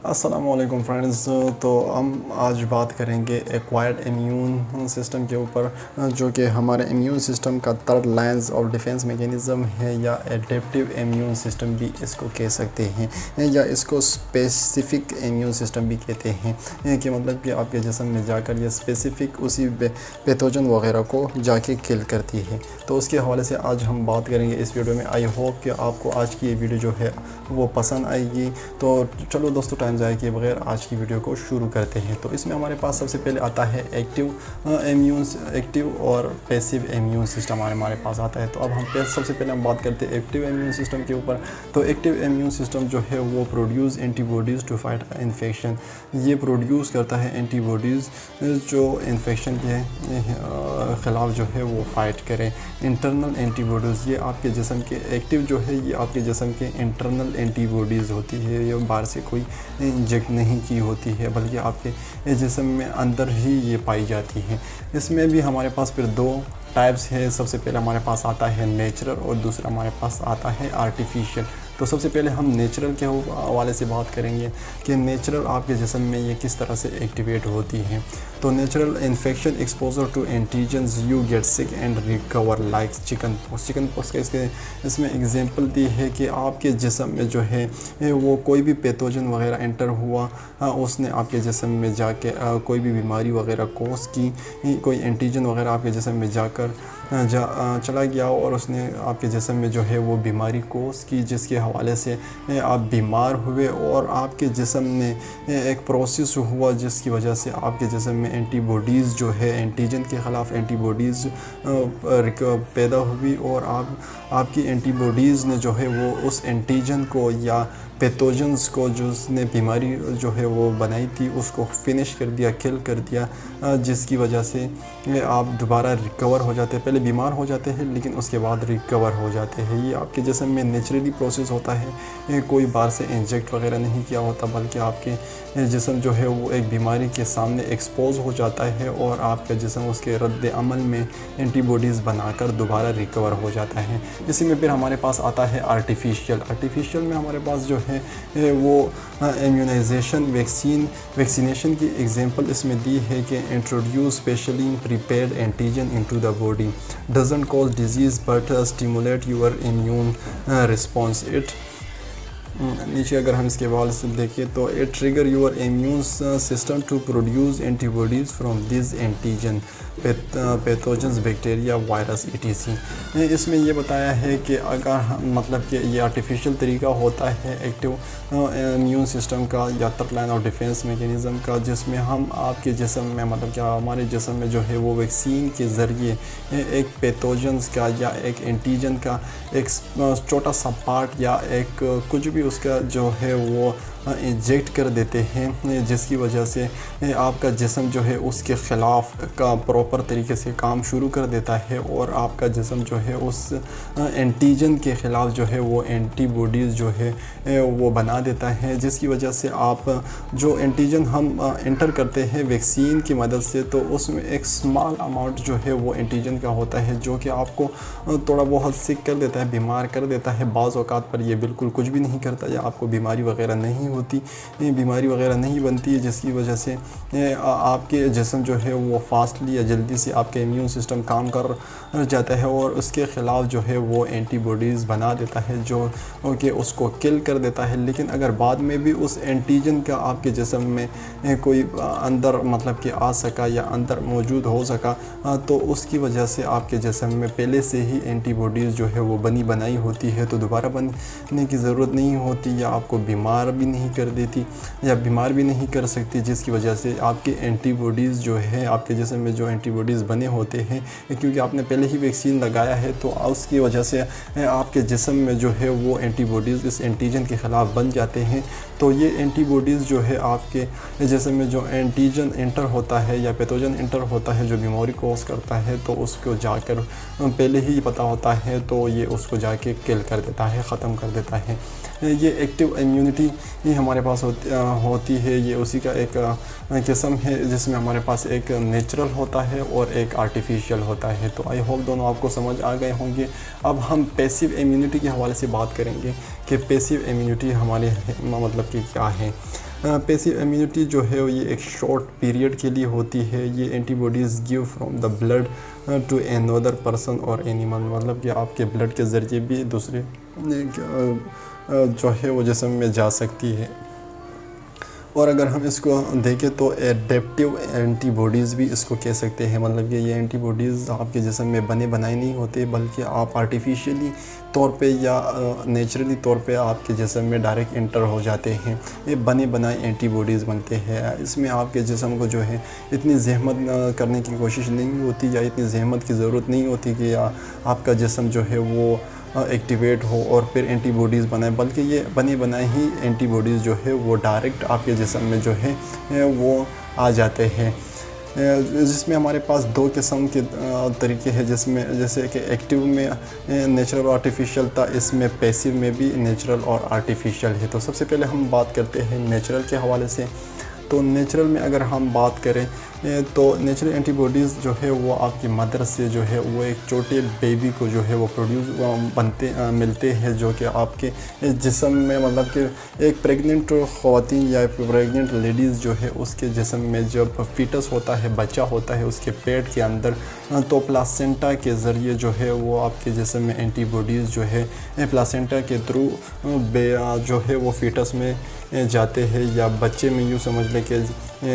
अस्सलामुअलैकुम फ्रेंड्स। तो हम आज बात करेंगे एक्वायर्ड इम्यून सिस्टम के ऊपर, जो कि हमारे इम्यून सिस्टम का third lines of defence mechanism है, या एडेप्टिव इम्यून सिस्टम भी इसको कह सकते हैं, या इसको स्पेसिफिक इम्यून सिस्टम भी कहते हैं। कि मतलब कि आपके जिस्म में जाकर ये स्पेसिफिक उसी पैथोजन वगैरह को जाके किल करती है। तो उसके हवाले से आज हम बात करेंगे इस वीडियो में। आई होप कि आपको आज की ये वीडियो जो है वो पसंद आएगी। तो चलो दोस्तों, टाइम ज़ाया किए बगैर आज की वीडियो को शुरू करते हैं। तो इसमें हमारे पास सबसे पहले आता है एक्टिव और पैसिव इम्यून सिस्टम हमारे पास आता है। तो अब हम सबसे पहले हम बात करते हैं एक्टिव इम्यून सिस्टम के ऊपर। तो एक्टिव इम्यून सिस्टम जो है वो produce antibodies to fight infection. ये प्रोड्यूस करता है एंटीबॉडीज़ जो इन्फेक्शन के ख़िलाफ़ जो है वो फ़ाइट करें। इंटरनल एंटीबॉडीज़, ये आपके जिस्म के एक्टिव जो है ये आपके जिस्म के इंटरनल एंटीबॉडीज़ होती है। ये बाहर से कोई इंजेक्ट नहीं की होती है, बल्कि आपके जिस्म में अंदर ही ये पाई जाती है। इसमें भी हमारे पास फिर दो टाइप्स है। सबसे पहले हमारे पास आता है नेचुरल और दूसरा हमारे पास आता है आर्टिफिशियल। तो सबसे पहले हम नेचुरल के हवाले से बात करेंगे कि नेचुरल आपके जिस्म में ये किस तरह से एक्टिवेट होती है। तो natural infection exposure to antigens you get sick and recover like chicken pox का इसमें एग्जांपल दी है कि आपके जिस्म में जो है वो कोई भी पैथोजन वगैरह एंटर हुआ, उसने आपके जिस्म में जाके कोई भी बीमारी वगैरह कोस की, कोई एंटीजन वगैरह आपके जिस्म में जाकर चला गया और उसने आपके जिस्म में जो है वो बीमारी कोस की, जिसके हवाले से आप बीमार हुए और आपके जिस्म में एक प्रोसेस हुआ जिसकी वजह से आपके जिस्म में एंटीबॉडीज़ जो है एंटीजन के ख़िलाफ़ एंटीबॉडीज़ पैदा हुई, और आपकी एंटीबॉडीज़ ने जो है वो उस एंटीजन को या पैथोजन्स को जो उसने बीमारी जो है वो बनाई थी उसको फिनिश कर दिया, किल कर दिया, जिसकी वजह से आप दोबारा रिकवर हो जाते हैं। पहले बीमार हो जाते हैं लेकिन उसके बाद रिकवर हो जाते हैं। ये आपके जिस्म में नेचुरली प्रोसेस होता है, कोई बाहर से इंजेक्ट वगैरह नहीं किया होता, बल्कि आपके जिस्म जो है वो एक बीमारी के सामने एक्सपोज हो जाता है और आपका जिस्म उसके रद्द अमल में एंटीबॉडीज़ बनाकर दोबारा रिकवर हो जाता है। इसी में फिर हमारे पास आता है आर्टिफिशियल में हमारे पास जो है वो इम्यूनाइजेशन वैक्सीनेशन की एग्जांपल इसमें दी है कि introduce specially prepared antigen into the body doesn't cause disease but stimulate your immune response. It नीचे अगर हम इसके हवाले से देखें तो it trigger your immune system to produce antibodies from this antigen pathogens bacteria virus etc। इसमें ये बताया है कि अगर मतलब कि ये आर्टिफिशियल तरीका होता है एक्टिव इम्यून सिस्टम का या third line of defence mechanism का, जिसमें हम आपके जिस्म में मतलब क्या हमारे जिस्म में जो है वो वैक्सीन के ज़रिए एक पैथोजन्स का या एक एंटीजन का एक छोटा सा पार्ट या एक कुछ भी उसका जो है वो इंजेक्ट कर देते हैं, जिसकी वजह से आपका जिस्म जो है उसके ख़िलाफ़ का प्रॉपर तरीके से काम शुरू कर देता है और आपका जिस्म जो है उस एंटीजन के ख़िलाफ़ जो है वो एंटीबॉडीज़ जो है वो बना देता है, जिसकी वजह से आप जो एंटीजन हम इंटर करते हैं वैक्सीन की मदद से, तो उसमें एक स्मॉल अमाउंट जो है वो एंटीजन का होता है जो कि आपको थोड़ा बहुत सिक कर देता है, बीमार कर देता है। बाज़ औक़ात पर ये बिल्कुल कुछ भी नहीं करता या आपको बीमारी वगैरह नहीं होती, बीमारी वगैरह नहीं बनती है, जिसकी वजह से आपके जिस्म जो है वो फास्टली या जल्दी से आपके इम्यून सिस्टम काम कर जाता है और उसके ख़िलाफ़ जो है वो एंटीबॉडीज़ बना देता है जो कि उसको किल कर देता है। लेकिन अगर बाद में भी उस एंटीजन का आपके जिस्म में कोई अंदर मतलब कि आ सका या अंदर मौजूद हो सका, तो उसकी वजह से आपके जिस्म में पहले से ही एंटीबॉडीज़ जो है वो बनी बनाई होती है, तो दोबारा बनने की ज़रूरत नहीं होती या आपको बीमार भी नहीं कर देती या बीमार भी नहीं कर सकती, जिसकी वजह से आपके एंटीबॉडीज़ जो है आपके जिस्म में जो एंटीबॉडीज़ बने होते हैं, क्योंकि आपने पहले ही वैक्सीन लगाया है, तो उसकी वजह से आपके जिस्म में जो है वो एंटीबॉडीज़ इस एंटीजन के ख़िलाफ़ बन जाते हैं। तो ये एंटीबॉडीज़ जो है आपके जिस्म में जो एंटीजन इंटर होता है या पैथोजन इंटर होता है जो बीमारी कोस करता है, तो उसको जाकर पहले ही पता होता है तो ये उसको जाके किल कर देता है, ख़त्म कर देता है। ये एक्टिव इम्यूनिटी ही हमारे पास होती है। ये उसी का एक किस्म है जिसमें हमारे पास एक नेचुरल होता है और एक आर्टिफिशियल होता है। तो आई होप दोनों आपको समझ आ गए होंगे। अब हम पैसिव इम्यूनिटी के हवाले से बात करेंगे कि पैसिव इम्यूनिटी हमारे मतलब कि क्या है। पैसिव इम्यूनिटी जो है ये एक शॉर्ट पीरियड के लिए होती है। ये antibodies give from the blood to another person और एनिमल, मतलब कि आपके ब्लड के ज़रिए भी दूसरे जो है वो जिस्म में जा सकती है। और अगर हम इसको देखें तो एडेप्टिव एंटीबॉडीज़ भी इसको कह सकते हैं, मतलब कि ये एंटीबॉडीज़ आपके जिस्म में बने बनाए नहीं होते, बल्कि आप आर्टिफिशियली तौर पे या नेचुरली तौर पे आपके जिस्म में डायरेक्ट इंटर हो जाते हैं। ये बने बनाए एंटीबॉडीज़ बनते हैं। इसमें आपके जिस्म को जो है इतनी ज़हमत करने की कोशिश नहीं होती या इतनी ज़हमत की ज़रूरत नहीं होती कि आपका जिस्म जो है वो एक्टिवेट हो और फिर एंटीबॉडीज़ बनाए, बल्कि ये बने बनाए ही एंटीबॉडीज़ जो है वो डायरेक्ट आपके जिस्म में जो है वो आ जाते हैं। जिसमें हमारे पास दो किस्म के तरीके हैं, जिसमें जैसे कि एक्टिव में नेचुरल और आर्टिफिशियल था, इसमें पैसिव में भी नेचुरल और आर्टिफिशियल है। तो सबसे पहले हम बात करते हैं नेचुरल के हवाले से। तो नेचुरल में अगर हम बात करें तो नेचुरल एंटीबॉडीज़ जो है वो आपकी मदर से जो है वो एक छोटे बेबी को जो है वो मिलते हैं, जो कि आपके जिस्म में, मतलब कि एक प्रेग्नेंट ख़वातीन या प्रेग्नेंट लेडीज़ जो है उसके जिस्म में जब फीटस होता है, बच्चा होता है उसके पेट के अंदर, तो प्लासेंटा के ज़रिए जो है वो आपके जिस्म में एंटीबॉडीज़ जो है प्लासेंटा के थ्रू जो है वो फीटस में जाते हैं या बच्चे में यूँ समझ लें कि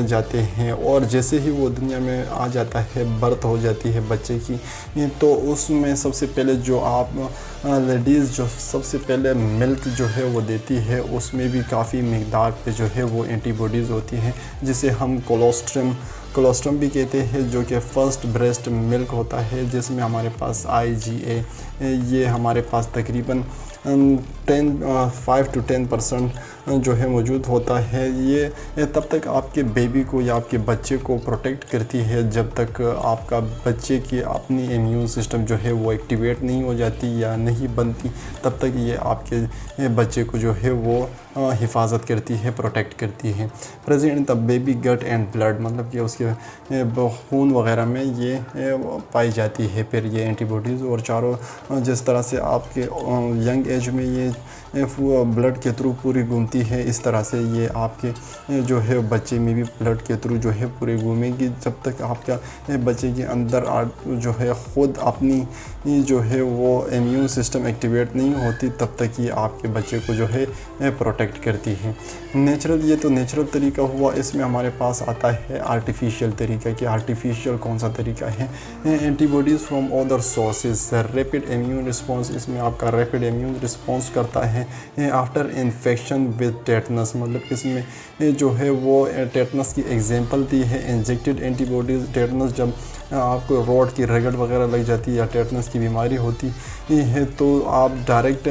जाते हैं। और जैसे ही वो दुनिया में आ जाता है, बर्थ हो जाती है बच्चे की, तो उसमें सबसे पहले जो आप लेडीज़ जो सबसे पहले मिल्क जो है वो देती है, उसमें भी काफ़ी मिक़दार पे जो है वो एंटीबॉडीज़ होती हैं, जिसे हम कोलोस्ट्रम भी कहते हैं, जो कि फ़र्स्ट ब्रेस्ट मिल्क होता है, जिसमें हमारे पास IgA ये हमारे पास तकरीबन 5 to 10% जो है मौजूद होता है। ये तब तक आपके बेबी को या आपके बच्चे को प्रोटेक्ट करती है जब तक आपका बच्चे की अपनी इम्यून सिस्टम जो है वो एक्टिवेट नहीं हो जाती या नहीं बनती, तब तक ये आपके बच्चे को जो है वो हिफाजत करती है, प्रोटेक्ट करती है। Present the baby gut and blood, मतलब कि उसके खून वगैरह में ये पाई जाती है फिर ये एंटीबॉडीज़। और चारों जिस तरह से आपके यंग एज में ये ब्लड के थ्रू पूरी घूमती है, इस तरह से ये आपके जो है बच्चे में भी ब्लड के थ्रू जो है पूरी घूमेगी। जब तक आपका बच्चे के अंदर जो है ख़ुद अपनी जो है वो इम्यून सिस्टम एक्टिवेट नहीं होती, तब तक ये आपके बच्चे को जो है प्रोटेक्ट करती है। नेचुरल, ये तो नेचुरल तरीका हुआ। इसमें हमारे पास आता है आर्टिफिशियल तरीका। कि आर्टिफिशियल कौन सा तरीका है? Antibodies from other sources, rapid immune response. इसमें आपका रैपिड इम्यून रिस्पॉन्स करता है आफ्टर इन्फेक्शन विद टेटनस, मतलब इसमें जो है वो टेटनस की एग्जांपल दी है। इंजेक्टेड एंटीबॉडीज़, टेटनस जब आपको रोड की रगड़ वगैरह लग जाती है या टेटनस की बीमारी होती है, तो आप डायरेक्ट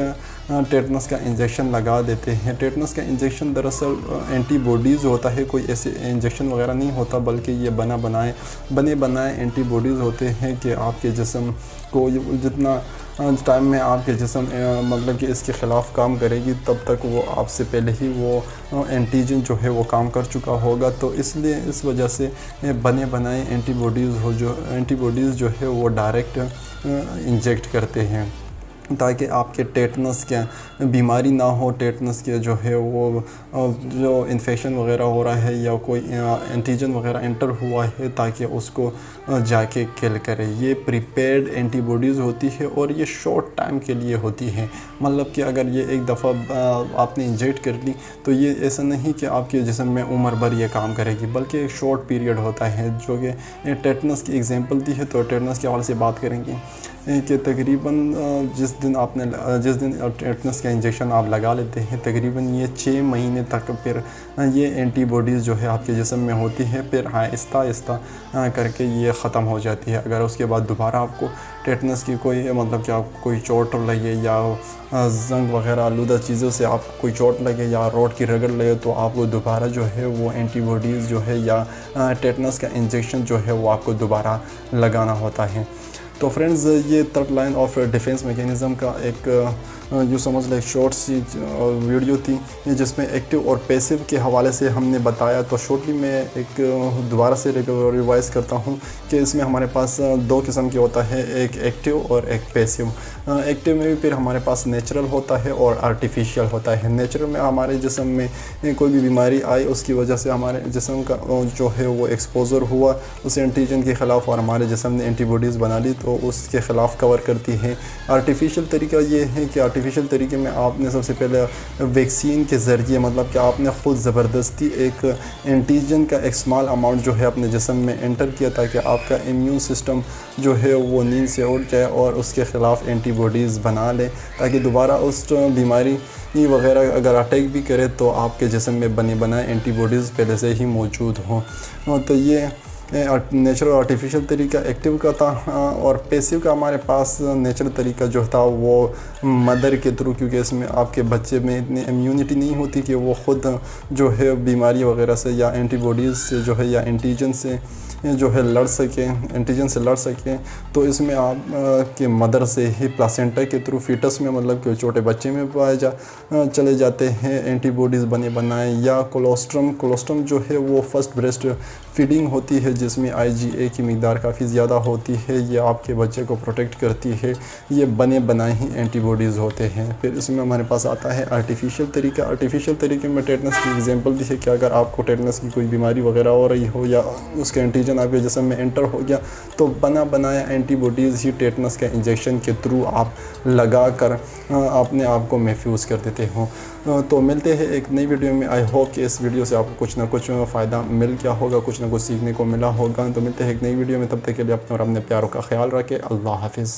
टेटनस का इंजेक्शन लगा देते हैं। टेटनस का इंजेक्शन दरअसल एंटीबॉडीज़ होता है, कोई ऐसे इंजेक्शन वगैरह नहीं होता, बल्कि ये बने बनाए एंटीबॉडीज़ होते हैं कि आपके जिस्म को जितना टाइम में आपके जिस्म मतलब कि इसके ख़िलाफ़ काम करेगी, तब तक वो आपसे पहले ही वो एंटीजन जो है वो काम कर चुका होगा। तो इसलिए इस वजह से बने बनाए एंटीबॉडीज़ जो है वो डायरेक्ट इंजेक्ट करते हैं, ताकि आपके टेटनस के बीमारी ना हो, टेटनस के जो है वो जो इन्फेक्शन वगैरह हो रहा है या कोई एंटीजन वगैरह एंटर हुआ है, ताकि उसको जाके किल करे। ये प्रीपेड एंटीबॉडीज़ होती है और ये शॉर्ट टाइम के लिए होती है। मतलब कि अगर ये एक दफ़ा आपने इंजेक्ट कर ली तो ये ऐसा नहीं कि आपके जिस्म में उम्र भर ये काम करेगी, बल्कि एक शॉर्ट पीरियड होता है, जो कि टेटनस की एग्जांपल दी है। तो टेटनस के हवाले से बात करेंगे कि तकरीबन जिस दिन टेटनस का इंजेक्शन आप लगा लेते हैं, तकरीबन ये 6 महीने तक फिर ये एंटीबॉडीज़ जो है आपके जिस्म में होती है, फिर आहिस्ता करके ये ख़त्म हो जाती है। अगर उसके बाद दोबारा आपको टेटनस की कोई मतलब कि आपको कोई चोट लगे या जंग वगैरह आलूदा चीज़ों से आपको कोई चोट लगे या रोड की रगड़ लगे, तो आपको दोबारा जो है वो एंटीबॉडीज़ जो है या टेटनस का इंजेक्शन जो है वो आपको दोबारा लगाना होता है। तो फ्रेंड्स, ये third line of defence mechanism का एक यूँ समझ लें एक शॉर्ट सी वीडियो थी जिसमें एक्टिव और पैसिव के हवाले से हमने बताया। तो शॉर्टली मैं एक दोबारा से रिवाइज़ करता हूँ कि इसमें हमारे पास दो किस्म के होता है, एक एक्टिव और एक पैसिव। एक्टिव में भी फिर हमारे पास नेचुरल होता है और आर्टिफिशियल होता है। नेचुरल में हमारे जिस्म में कोई भी बीमारी आई, उसकी वजह से हमारे जिस्म का जो है वो एक्सपोज़र हुआ उस एंटीजन के ख़िलाफ़ और हमारे जिस्म ने एंटीबॉडीज़ बना ली, तो उसके ख़िलाफ़ कवर करती है। आर्टिफिशियल तरीका ये है कि आर्टिफिशियल तरीके में आपने सबसे पहले वैक्सीन के ज़रिए, मतलब कि आपने ख़ुद ज़बरदस्ती एक एंटीजन का एक स्मॉल अमाउंट जो है अपने जिस्म में एंटर किया ताकि आपका इम्यून सिस्टम जो है वो नींद से उठ जाए और उसके ख़िलाफ़ एंटीबॉडीज़ बना ले, ताकि दोबारा उस बीमारी वगैरह अगर अटैक भी करे तो आपके जिस्म में बने बनाए एंटीबॉडीज़ पहले से ही मौजूद हों। तो ये नेचुरल आर्टिफिशियल तरीका एक्टिव का था। और पैसिव का हमारे पास नेचुरल तरीका जो था वो मदर के थ्रू, क्योंकि इसमें आपके बच्चे में इतनी इम्यूनिटी नहीं होती कि वो ख़ुद जो है बीमारी वगैरह से या एंटीबॉडीज़ से जो है या एंटीजन से जो है लड़ सकें, एंटीजन से लड़ सकें। तो इसमें आप के मदर से ही प्लासेंटा के थ्रू फीटस में, मतलब कि छोटे बच्चे में पाए चले जाते हैं एंटीबॉडीज़ बने बनाए। या कोलोस्ट्रम जो है वो फर्स्ट ब्रेस्ट फीडिंग होती है जिसमें IgA की मिक़दार काफ़ी ज़्यादा होती है, ये आपके बच्चे को प्रोटेक्ट करती है। ये बने बनाए ही एंटीबॉडीज़ होते हैं। फिर इसमें हमारे पास आता है आर्टिफिशियल तरीका। आर्टिफिशियल तरीके में टेटनस की एग्जांपल भी है कि अगर आपको टेटनस की कोई बीमारी वगैरह हो रही हो या उसका एंटीजन आपके जिस्म में एंटर हो गया, तो बना बनाया एंटीबॉडीज़ ही टेटनस का इंजेक्शन के थ्रू आप लगा कर अपने आप को महफूज कर देते हो। तो मिलते हैं एक नई वीडियो में। आई होप कि इस वीडियो से आपको कुछ ना कुछ फ़ायदा मिल गया होगा, कुछ ना कुछ सीखने को मिला होगा। तो मिलते हैं एक नई वीडियो में, तब तक के लिए अपने और अपने प्यारों का ख्याल रखें। अल्लाह हाफ़िज़।